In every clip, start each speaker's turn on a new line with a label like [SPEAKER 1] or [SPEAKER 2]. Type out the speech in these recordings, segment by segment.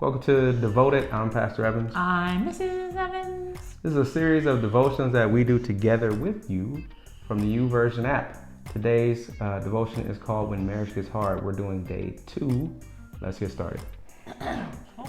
[SPEAKER 1] Welcome to Devoted. I'm Pastor Evans.
[SPEAKER 2] I'm Mrs. Evans.
[SPEAKER 1] This is a series of devotions that we do together with you from the YouVersion app. Today's devotion is called When Marriage Gets Hard. We're doing day 2. Let's get started.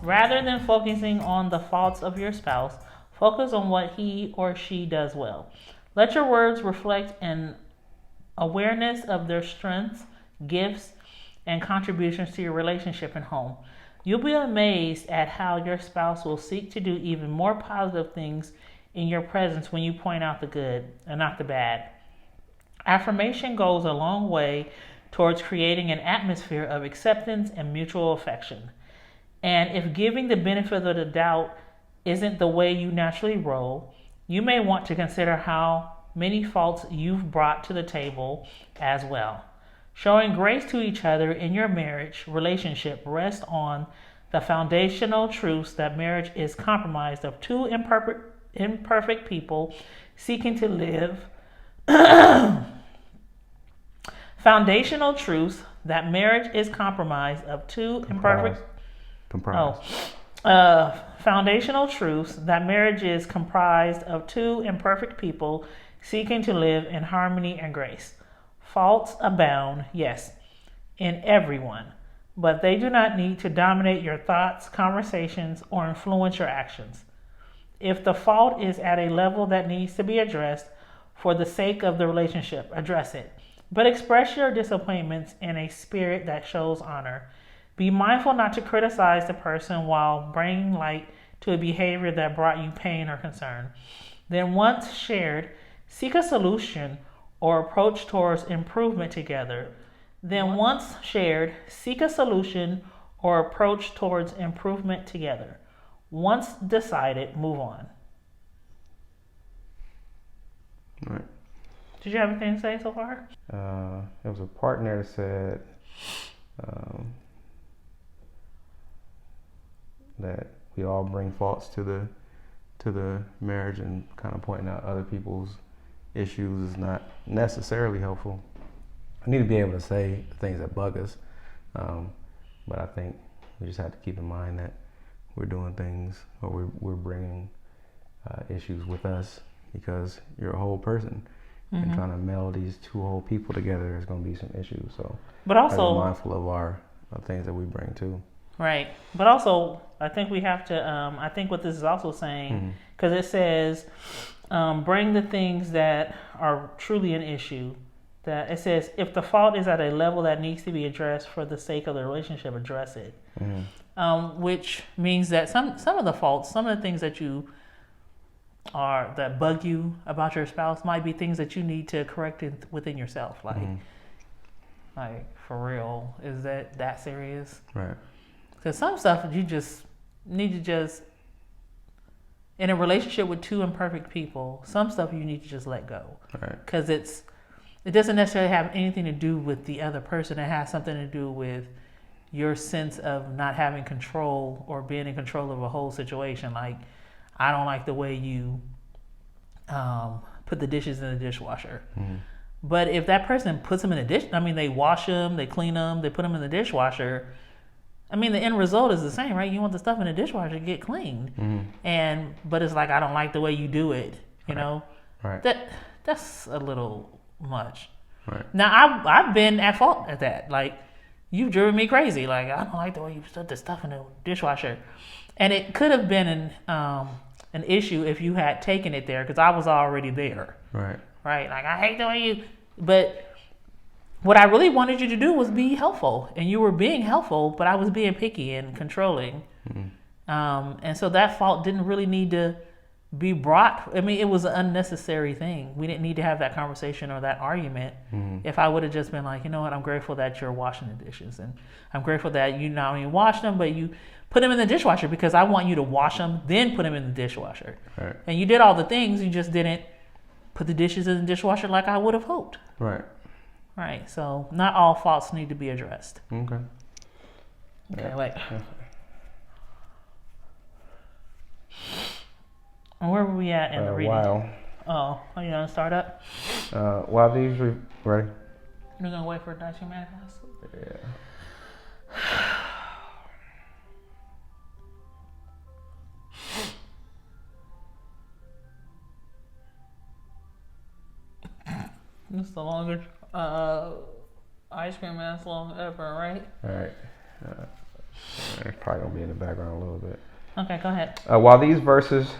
[SPEAKER 2] Rather than focusing on the faults of your spouse, focus on what he or she does well. Let your words reflect an awareness of their strengths, gifts, and contributions to your relationship and home. You'll be amazed at how your spouse will seek to do even more positive things in your presence when you point out the good and not the bad. Affirmation goes a long way towards creating an atmosphere of acceptance and mutual affection. And if giving the benefit of the doubt isn't the way you naturally roll, you may want to consider how many faults you've brought to the table as well. Showing grace to each other in your marriage relationship rests on the foundational truths that marriage is comprised of two imperfect people seeking to live. Foundational truths that marriage is comprised of two imperfect. Foundational truths that marriage is comprised of two imperfect people seeking to live in harmony and grace. Faults abound, yes, in everyone, but they do not need to dominate your thoughts, conversations, or influence your actions. If the fault is at a level that needs to be addressed for the sake of the relationship, address it. But express your disappointments in a spirit that shows honor. Be mindful not to criticize the person while bringing light to a behavior that brought you pain or concern. Then once shared, seek a solution or approach towards improvement together. Once decided, move on.
[SPEAKER 1] All right.
[SPEAKER 2] Did you have anything to say so far?
[SPEAKER 1] There was a part in there that said that we all bring faults to the marriage, and kind of pointing out other people's issues is not necessarily helpful. I need to be able to say things that bug us, but I think we just have to keep in mind that we're doing things, or we're bringing issues with us, because you're a whole person. Mm-hmm. And trying to meld these two whole people together is going to be some issues. So,
[SPEAKER 2] but also
[SPEAKER 1] be mindful of our things that we bring too.
[SPEAKER 2] Right, but also I think we have to. I think what this is also saying, because it says, bring the things that are truly an issue. That it says, if the fault is at a level that needs to be addressed for the sake of the relationship, address it. Mm-hmm. Which means that some of the faults, some of the things that that bug you about your spouse might be things that you need to correct within yourself. Like for real, is that serious?
[SPEAKER 1] Right.
[SPEAKER 2] Because some stuff you just need to in a relationship with two imperfect people, some stuff you need to just let go.
[SPEAKER 1] Right.
[SPEAKER 2] Because it doesn't necessarily have anything to do with the other person. It has something to do with your sense of not having control or being in control of a whole situation. Like, I don't like the way you put the dishes in the dishwasher. Mm. But if that person puts them in they wash them, they clean them, they put them in the dishwasher. The end result is the same, right? You want the stuff in the dishwasher to get cleaned. Mm-hmm. But it's like, I don't like the way you do it, you know?
[SPEAKER 1] Right.
[SPEAKER 2] That's a little much.
[SPEAKER 1] Right.
[SPEAKER 2] Now, I've been at fault at that. Like, you've driven me crazy. Like, I don't like the way you put the stuff in the dishwasher. And it could have been an issue if you had taken it there, because I was already there.
[SPEAKER 1] Right.
[SPEAKER 2] Right? Like, I hate the way you... But what I really wanted you to do was be helpful. And you were being helpful, but I was being picky and controlling. Mm-hmm. And so that fault didn't really need to be brought... it was an unnecessary thing. We didn't need to have that conversation or that argument. Mm-hmm. If I would have just been like, you know what, I'm grateful that you're washing the dishes. And I'm grateful that you not only wash them, but you put them in the dishwasher, because I want you to wash them, then put them in the dishwasher.
[SPEAKER 1] Right.
[SPEAKER 2] And you did all the things, you just didn't put the dishes in the dishwasher like I would have hoped.
[SPEAKER 1] Right.
[SPEAKER 2] Right. So not all faults need to be addressed.
[SPEAKER 1] Okay.
[SPEAKER 2] Okay, wait. And where were we at in the reading?
[SPEAKER 1] While.
[SPEAKER 2] Oh, are you going to start up?
[SPEAKER 1] While these ready?
[SPEAKER 2] You're going to wait for it to manifest?
[SPEAKER 1] Yeah.
[SPEAKER 2] This is the longest ice cream as long ever, right?
[SPEAKER 1] All right. It's probably gonna be in the background a little bit.
[SPEAKER 2] Okay, go ahead.
[SPEAKER 1] While these verses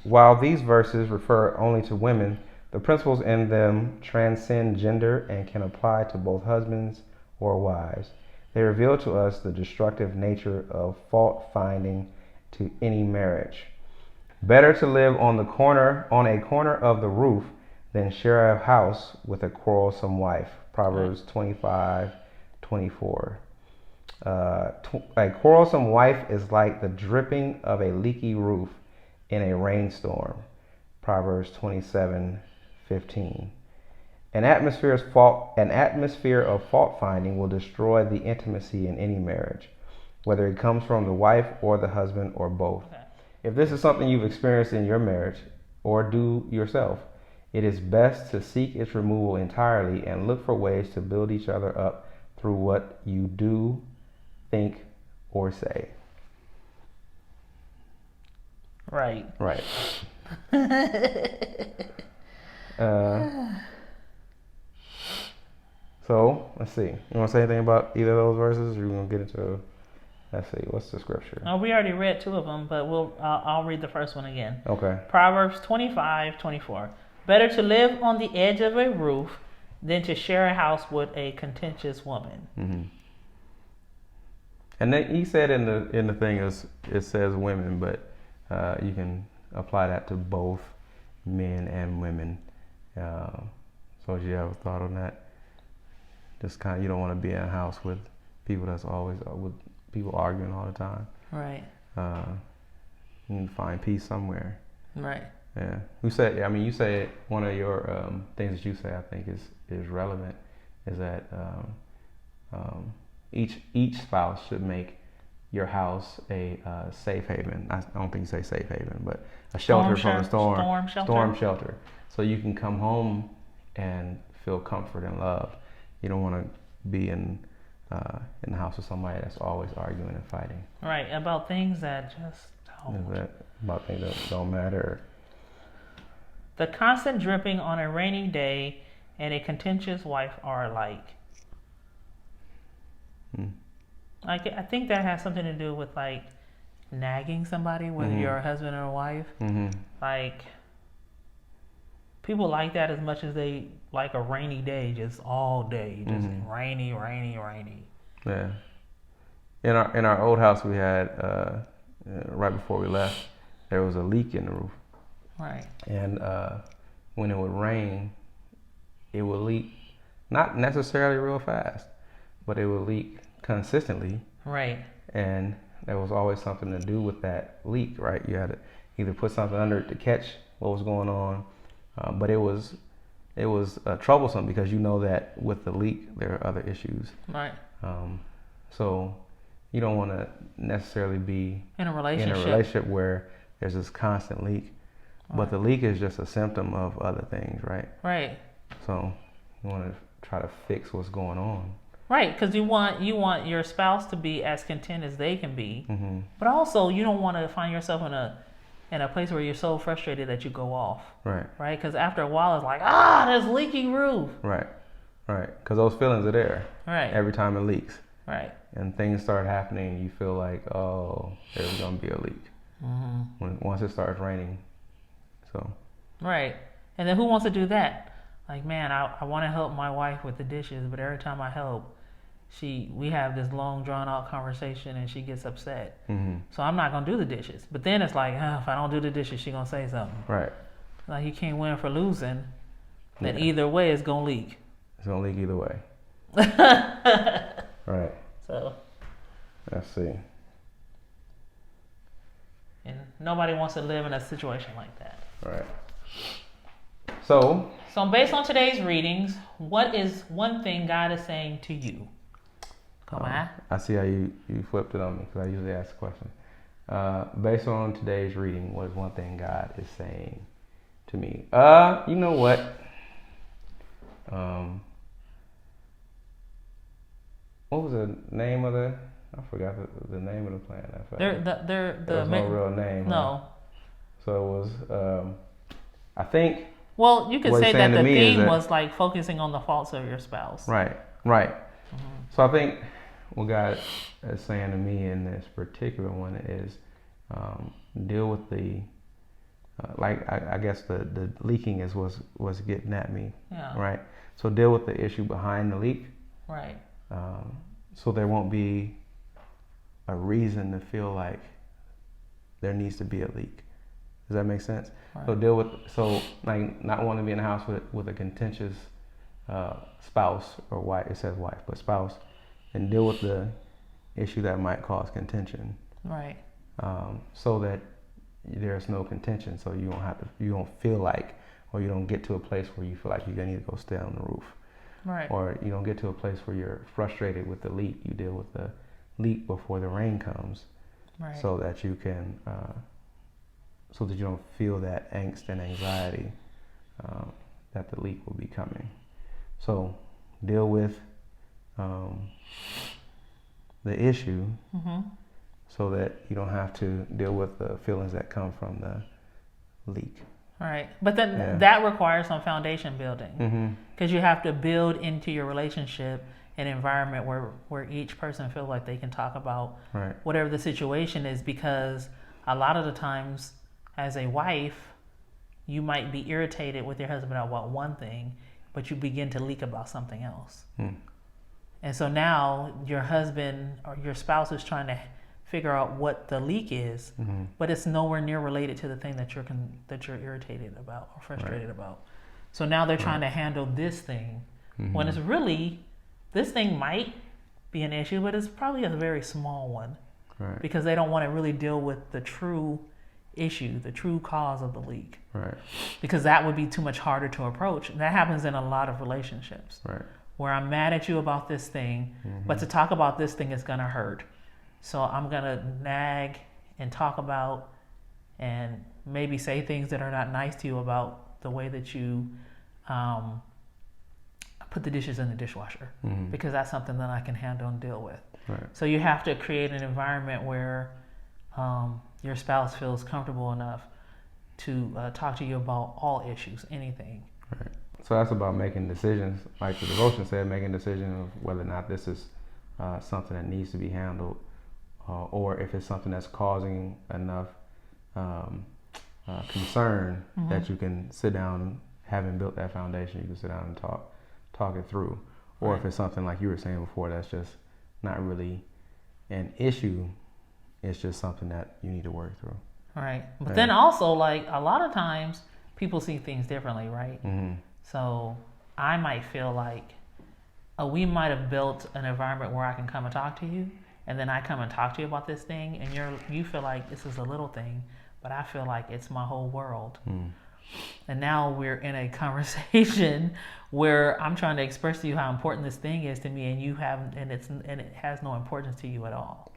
[SPEAKER 1] refer only to women, the principles in them transcend gender and can apply to both husbands or wives. They reveal to us the destructive nature of fault finding to any marriage. Better to live on a corner of the roof than share a house with a quarrelsome wife. Proverbs 25:24. A quarrelsome wife is like the dripping of a leaky roof in a rainstorm. Proverbs 27:15. An atmosphere of fault finding will destroy the intimacy in any marriage, whether it comes from the wife or the husband or both.
[SPEAKER 2] Okay.
[SPEAKER 1] If this is something you've experienced in your marriage or do yourself, it is best to seek its removal entirely and look for ways to build each other up through what you do, think, or say.
[SPEAKER 2] Right.
[SPEAKER 1] Right. So, let's see. You want to say anything about either of those verses, or you want to get into, let's see, what's the scripture?
[SPEAKER 2] Oh, we already read two of them, but I'll read the first one again.
[SPEAKER 1] Okay.
[SPEAKER 2] Proverbs 25:24. Better to live on the edge of a roof than to share a house with a contentious woman.
[SPEAKER 1] Mm-hmm. And then he said in the thing it says women, but you can apply that to both men and women. So do you have a thought on that? Just kind of, you don't want to be in a house with people that's always with people arguing all the time.
[SPEAKER 2] Right.
[SPEAKER 1] You need to find peace somewhere.
[SPEAKER 2] Right.
[SPEAKER 1] Yeah. You say one of your things that you say I think is relevant is that each spouse should make your house a safe haven. I don't think you say safe haven, but a shelter from the storm. Storm shelter. So you can come home and feel comfort and love. You don't want to be in the house with somebody that's always arguing and fighting.
[SPEAKER 2] Right, about things that just don't.
[SPEAKER 1] About things that don't matter.
[SPEAKER 2] The constant dripping on a rainy day and a contentious wife are alike. Like, I think that has something to do with like nagging somebody, whether you're a husband or a wife. Like, people like that as much as they like a rainy day, just all day, just rainy.
[SPEAKER 1] Yeah. In our old house we had right before we left, there was a leak in the roof.
[SPEAKER 2] Right.
[SPEAKER 1] And when it would rain, it would leak, not necessarily real fast, but it would leak consistently.
[SPEAKER 2] Right.
[SPEAKER 1] And there was always something to do with that leak, right? You had to either put something under it to catch what was going on, but it was troublesome because you know that with the leak there are other issues.
[SPEAKER 2] Right.
[SPEAKER 1] So you don't want to necessarily be
[SPEAKER 2] in a
[SPEAKER 1] relationship where there's this constant leak, but the leak is just a symptom of other things, right?
[SPEAKER 2] Right.
[SPEAKER 1] So you want to try to fix what's going on.
[SPEAKER 2] Right, because you want your spouse to be as content as they can be, but also you don't want to find yourself in a place where you're so frustrated that you go off.
[SPEAKER 1] Right.
[SPEAKER 2] Right, because after a while it's like, there's leaky roof.
[SPEAKER 1] Right. Right. Because those feelings are there.
[SPEAKER 2] Right.
[SPEAKER 1] Every time it leaks.
[SPEAKER 2] Right.
[SPEAKER 1] And things start happening, you feel like, oh, there's gonna be a leak. Once it starts raining. So.
[SPEAKER 2] Right. And then who wants to do that? Like, man, I want to help my wife with the dishes, but every time I help, we have this long drawn out conversation and she gets upset. So I'm not gonna do the dishes. But then it's like, if I don't do the dishes, she gonna say something.
[SPEAKER 1] Right.
[SPEAKER 2] Like, you can't win for losing. Then either way, it's gonna leak.
[SPEAKER 1] It's gonna leak either way. Right.
[SPEAKER 2] So.
[SPEAKER 1] Let's see.
[SPEAKER 2] And nobody wants to live in a situation like that.
[SPEAKER 1] Right. So
[SPEAKER 2] based on today's readings, what is one thing God is saying to you? Come on.
[SPEAKER 1] I see how you flipped it on me because I usually ask the question. Based on today's reading, what is one thing God is saying to me? You know what? What was the name of I forgot the name of the plan.
[SPEAKER 2] There's
[SPEAKER 1] no real name.
[SPEAKER 2] No.
[SPEAKER 1] Huh? So it was, I think
[SPEAKER 2] Well, you could
[SPEAKER 1] what
[SPEAKER 2] say
[SPEAKER 1] it's
[SPEAKER 2] that
[SPEAKER 1] saying to
[SPEAKER 2] the
[SPEAKER 1] me is
[SPEAKER 2] theme
[SPEAKER 1] that-
[SPEAKER 2] was like focusing on the faults of your spouse.
[SPEAKER 1] Right. So I think what God is saying to me in this particular one is deal with the I guess the leaking is was getting at me.
[SPEAKER 2] Yeah.
[SPEAKER 1] Right. So deal with the issue behind the leak.
[SPEAKER 2] Right.
[SPEAKER 1] So there won't be a reason to feel like there needs to be a leak. Does that make sense?
[SPEAKER 2] Right.
[SPEAKER 1] So like not wanting to be in the house with a contentious spouse or wife. It says wife, but spouse, and deal with the issue that might cause contention.
[SPEAKER 2] Right.
[SPEAKER 1] So that there's no contention, so you don't feel like, or you don't get to a place where you feel like you're gonna need to go stay on the roof.
[SPEAKER 2] Right.
[SPEAKER 1] Or you don't get to a place where you're frustrated with the leak. You deal with the leak before the rain comes,
[SPEAKER 2] Right.
[SPEAKER 1] so that you can, so that you don't feel that angst and anxiety that the leak will be coming. So deal with the issue, so that you don't have to deal with the feelings that come from the leak.
[SPEAKER 2] Right. But then that requires some foundation building, because you have to build into your relationship an environment where each person feels like they can talk about whatever the situation is, because a lot of the times as a wife, you might be irritated with your husband about one thing, but you begin to leak about something else. And so now your husband or your spouse is trying to figure out what the leak is, but it's nowhere near related to the thing that you're irritated about or frustrated about. So now they're trying to handle this thing when it's really, this thing might be an issue, but it's probably a very small one, because they don't want to really deal with the true issue, the true cause of the leak, because that would be too much harder to approach. And that happens in a lot of relationships, where I'm mad at you about this thing, but to talk about this thing is gonna hurt. So I'm gonna nag and talk about and maybe say things that are not nice to you about the way that you put the dishes in the dishwasher, because that's something that I can handle and deal with. So you have to create an environment where your spouse feels comfortable enough to talk to you about all issues, anything.
[SPEAKER 1] So that's about making decisions, like the devotion said, making a decision of whether or not this is something that needs to be handled, or if it's something that's causing enough concern that you can sit down, having built that foundation, you can sit down and talk it through. Or if it's something like you were saying before, that's just not really an issue, it's just something that you need to work through.
[SPEAKER 2] Right. But then also, like, a lot of times people see things differently, right? So I might feel like, we might have built an environment where I can come and talk to you, and then I come and talk to you about this thing, and you feel like this is a little thing, but I feel like it's my whole world. And now we're in a conversation where I'm trying to express to you how important this thing is to me, and it has no importance to you at all.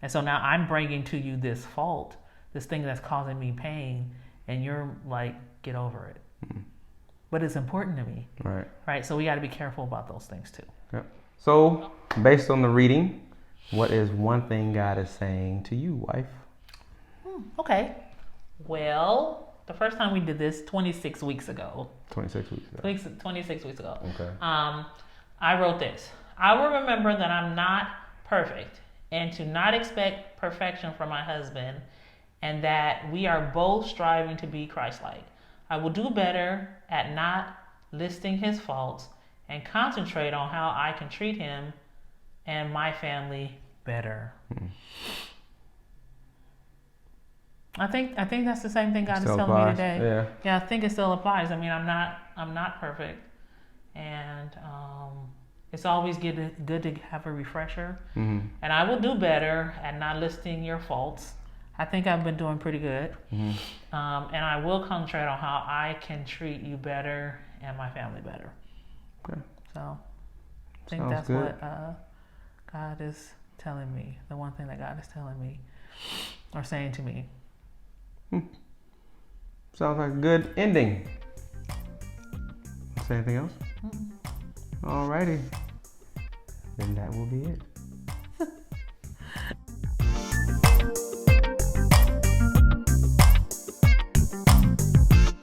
[SPEAKER 2] And so now I'm bringing to you this fault, this thing that's causing me pain, and you're like, get over it. But it's important to me. Right. So we got to be careful about those things too.
[SPEAKER 1] So based on the reading, what is one thing God is saying to you, wife?
[SPEAKER 2] Okay. Well, the first time we did this 26 weeks ago.
[SPEAKER 1] 26 weeks ago.
[SPEAKER 2] 26 weeks ago.
[SPEAKER 1] Okay.
[SPEAKER 2] I wrote this. I will remember that I'm not perfect, and to not expect perfection from my husband, and that we are both striving to be Christ-like. I will do better at not listing his faults and concentrate on how I can treat him and my family better. I think that's the same thing God is telling me today. Yeah, I think it still applies. I mean, I'm not perfect, and it's always good to have a refresher. And I will do better at not listing your faults. I think I've been doing pretty good. And I will concentrate on how I can treat you better and my family better. So I think that's good. What God is telling me. The one thing that God is telling me or saying to me.
[SPEAKER 1] Sounds like a good ending. Say anything else? Alrighty. Then that will be it.